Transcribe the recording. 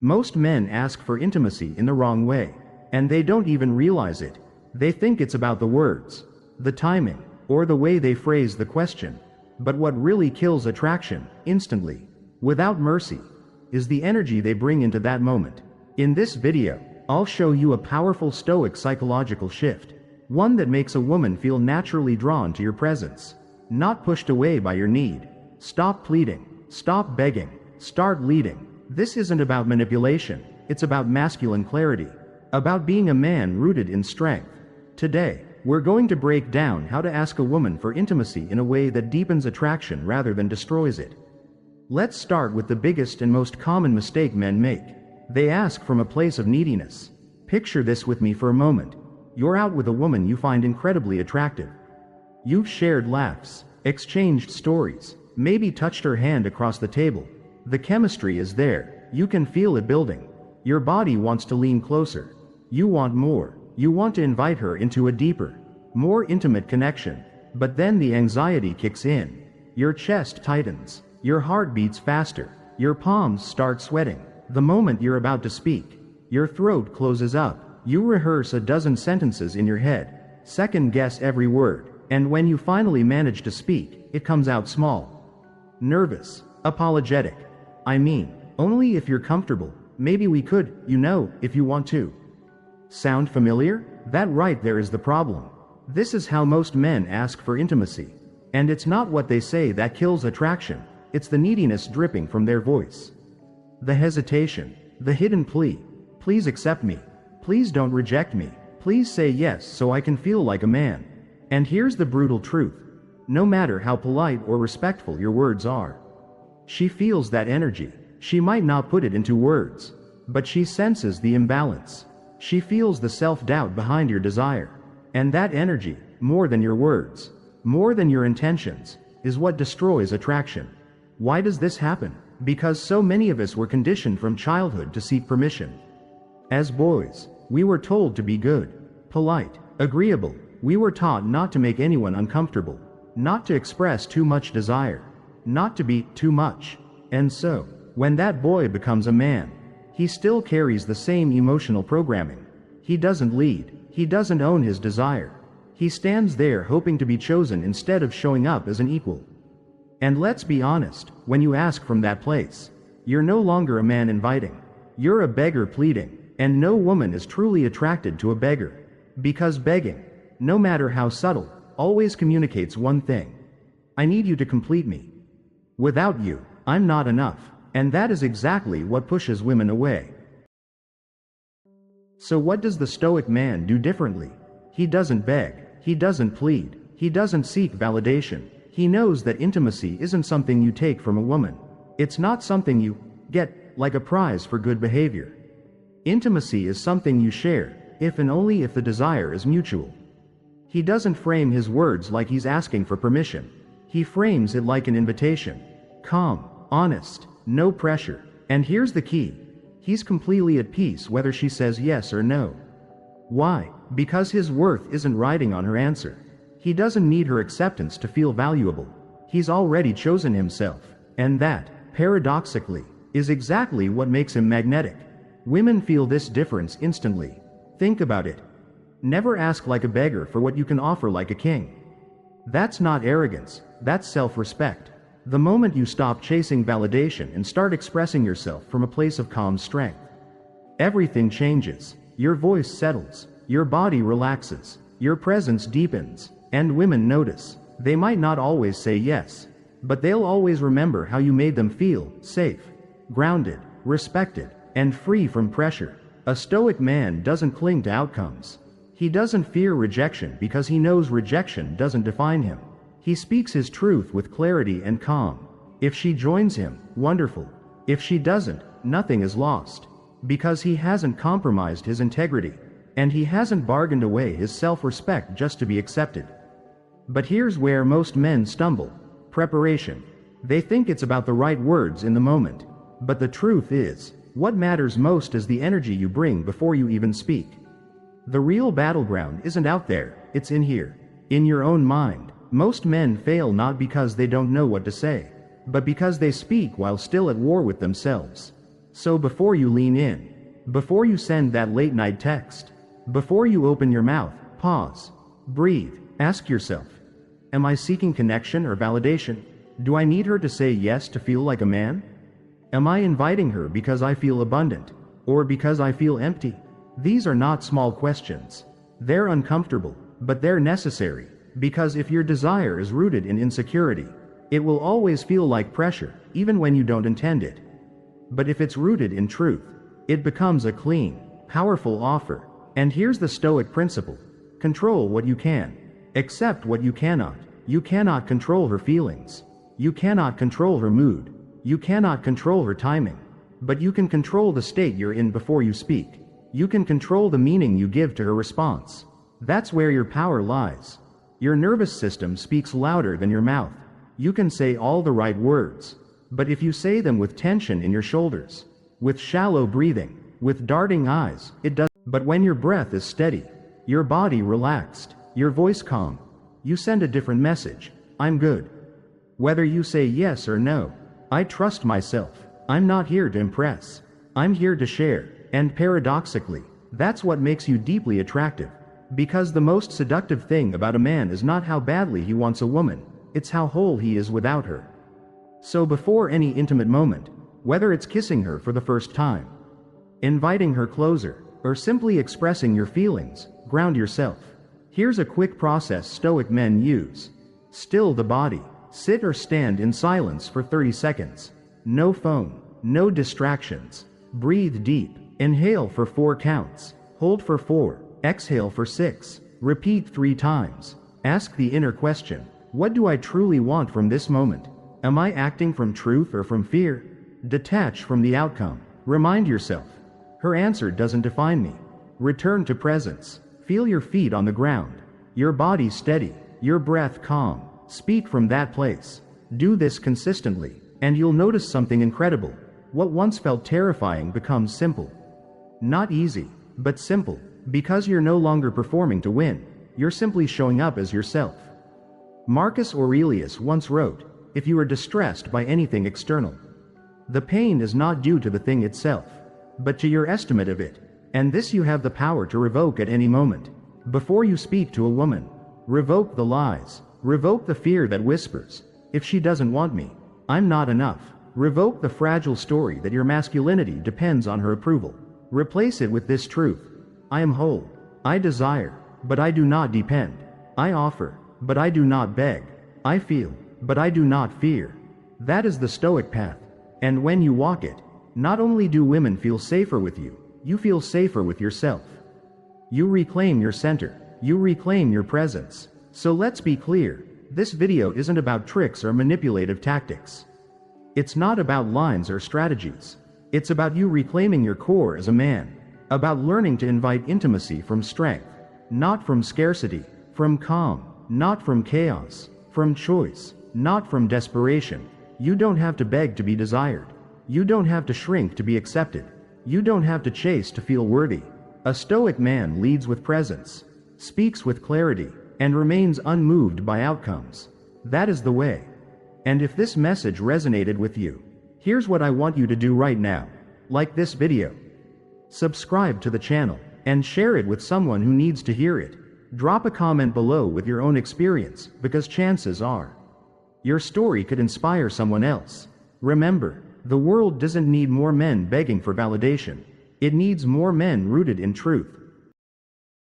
Most men ask for intimacy in the wrong way, and they don't even realize it. They think it's about the words, the timing, or the way they phrase the question. But what really kills attraction, instantly, without mercy, is the energy they bring into that moment. In this video, I'll show you a powerful Stoic psychological shift, one that makes a woman feel naturally drawn to your presence, not pushed away by your need. Stop pleading, stop begging, start leading. This isn't about manipulation, it's about masculine clarity, about being a man rooted in strength. Today, we're going to break down how to ask a woman for intimacy in a way that deepens attraction rather than destroys it. Let's start with the biggest and most common mistake men make. They ask from a place of neediness. Picture this with me for a moment. You're out with a woman you find incredibly attractive. You've shared laughs, exchanged stories, maybe touched her hand across the table. The chemistry is there, you can feel it building. Your body wants to lean closer. You want more. You want to invite her into a deeper, more intimate connection. But then the anxiety kicks in. Your chest tightens. Your heart beats faster. Your palms start sweating. The moment you're about to speak, your throat closes up. You rehearse a dozen sentences in your head, second guess every word, and when you finally manage to speak, it comes out small, nervous, apologetic. I mean, only if you're comfortable. Maybe we could, if you want to. Sound familiar? That right there is the problem. This is how most men ask for intimacy. And it's not what they say that kills attraction, it's the neediness dripping from their voice. The hesitation, the hidden plea. Please accept me. Please don't reject me. Please say yes so I can feel like a man. And here's the brutal truth. No matter how polite or respectful your words are, she feels that energy. She might not put it into words, but she senses the imbalance. She feels the self-doubt behind your desire. And that energy, more than your words, more than your intentions, is what destroys attraction. Why does this happen? Because so many of us were conditioned from childhood to seek permission. As boys, we were told to be good, polite, agreeable. We were taught not to make anyone uncomfortable, not to express too much desire, not to be too much. And so, when that boy becomes a man, he still carries the same emotional programming. He doesn't lead, he doesn't own his desire. He stands there hoping to be chosen instead of showing up as an equal. And let's be honest, when you ask from that place, you're no longer a man inviting. You're a beggar pleading, and no woman is truly attracted to a beggar. Because begging, no matter how subtle, always communicates one thing. I need you to complete me. Without you, I'm not enough. And that is exactly what pushes women away. So what does the Stoic man do differently? He doesn't beg, he doesn't plead, he doesn't seek validation. He knows that intimacy isn't something you take from a woman. It's not something you get, like a prize for good behavior. Intimacy is something you share, if and only if the desire is mutual. He doesn't frame his words like he's asking for permission. He frames it like an invitation. Calm, honest, no pressure. And here's the key. He's completely at peace whether she says yes or no. Why? Because his worth isn't riding on her answer. He doesn't need her acceptance to feel valuable. He's already chosen himself. And that, paradoxically, is exactly what makes him magnetic. Women feel this difference instantly. Think about it. Never ask like a beggar for what you can offer like a king. That's not arrogance, that's self-respect. The moment you stop chasing validation and start expressing yourself from a place of calm strength, everything changes. Your voice settles, your body relaxes, your presence deepens, and women notice. They might not always say yes, but they'll always remember how you made them feel safe, grounded, respected, and free from pressure. A Stoic man doesn't cling to outcomes. He doesn't fear rejection because he knows rejection doesn't define him. He speaks his truth with clarity and calm. If she joins him, wonderful. If she doesn't, nothing is lost. Because he hasn't compromised his integrity, and he hasn't bargained away his self-respect just to be accepted. But here's where most men stumble. Preparation. They think it's about the right words in the moment. But the truth is, what matters most is the energy you bring before you even speak. The real battleground isn't out there, it's in here. In your own mind. Most men fail not because they don't know what to say, but because they speak while still at war with themselves. So before you lean in, before you send that late night text, before you open your mouth, pause, breathe, ask yourself, am I seeking connection or validation? Do I need her to say yes to feel like a man? Am I inviting her because I feel abundant, or because I feel empty? These are not small questions. They're uncomfortable, but they're necessary, because if your desire is rooted in insecurity, it will always feel like pressure, even when you don't intend it. But if it's rooted in truth, it becomes a clean, powerful offer. And here's the Stoic principle: control what you can, accept what you cannot. You cannot control her feelings. You cannot control her mood. You cannot control her timing. But you can control the state you're in before you speak. You can control the meaning you give to her response. That's where your power lies. Your nervous system speaks louder than your mouth. You can say all the right words, but if you say them with tension in your shoulders, with shallow breathing, with darting eyes, it does. But when your breath is steady, your body relaxed, your voice calm, you send a different message. I'm good. Whether you say yes or no, I trust myself. I'm not here to impress. I'm here to share. And paradoxically, that's what makes you deeply attractive. Because the most seductive thing about a man is not how badly he wants a woman, it's how whole he is without her. So before any intimate moment, whether it's kissing her for the first time, inviting her closer, or simply expressing your feelings, ground yourself. Here's a quick process Stoic men use. Still the body. Sit or stand in silence for 30 seconds. No phone, no distractions. Breathe deep. Inhale for 4 counts. Hold for 4. Exhale for 6. Repeat 3 times. Ask the inner question: what do I truly want from this moment? Am I acting from truth or from fear? Detach from the outcome. Remind yourself, her answer doesn't define me. Return to presence. Feel your feet on the ground, your body steady, your breath calm. Speak from that place. Do this consistently, and you'll notice something incredible. What once felt terrifying becomes simple. Not easy, but simple, because you're no longer performing to win. You're simply showing up as yourself. Marcus Aurelius once wrote, if you are distressed by anything external, the pain is not due to the thing itself, but to your estimate of it, and this you have the power to revoke at any moment. Before you speak to a woman, revoke the lies, revoke the fear that whispers, if she doesn't want me, I'm not enough. Revoke the fragile story that your masculinity depends on her approval. Replace it with this truth: I am whole. I desire, but I do not depend. I offer, but I do not beg. I feel, but I do not fear. That is the Stoic path. And when you walk it, not only do women feel safer with you, you feel safer with yourself. You reclaim your center. You reclaim your presence. So let's be clear, this video isn't about tricks or manipulative tactics. It's not about lines or strategies. It's about you reclaiming your core as a man. About learning to invite intimacy from strength, not from scarcity, from calm, not from chaos, from choice, not from desperation. You don't have to beg to be desired. You don't have to shrink to be accepted. You don't have to chase to feel worthy. A Stoic man leads with presence, speaks with clarity, and remains unmoved by outcomes. That is the way. And if this message resonated with you, here's what I want you to do right now. Like this video, subscribe to the channel, and share it with someone who needs to hear it. Drop a comment below with your own experience, because chances are, your story could inspire someone else. Remember, the world doesn't need more men begging for validation. It needs more men rooted in truth.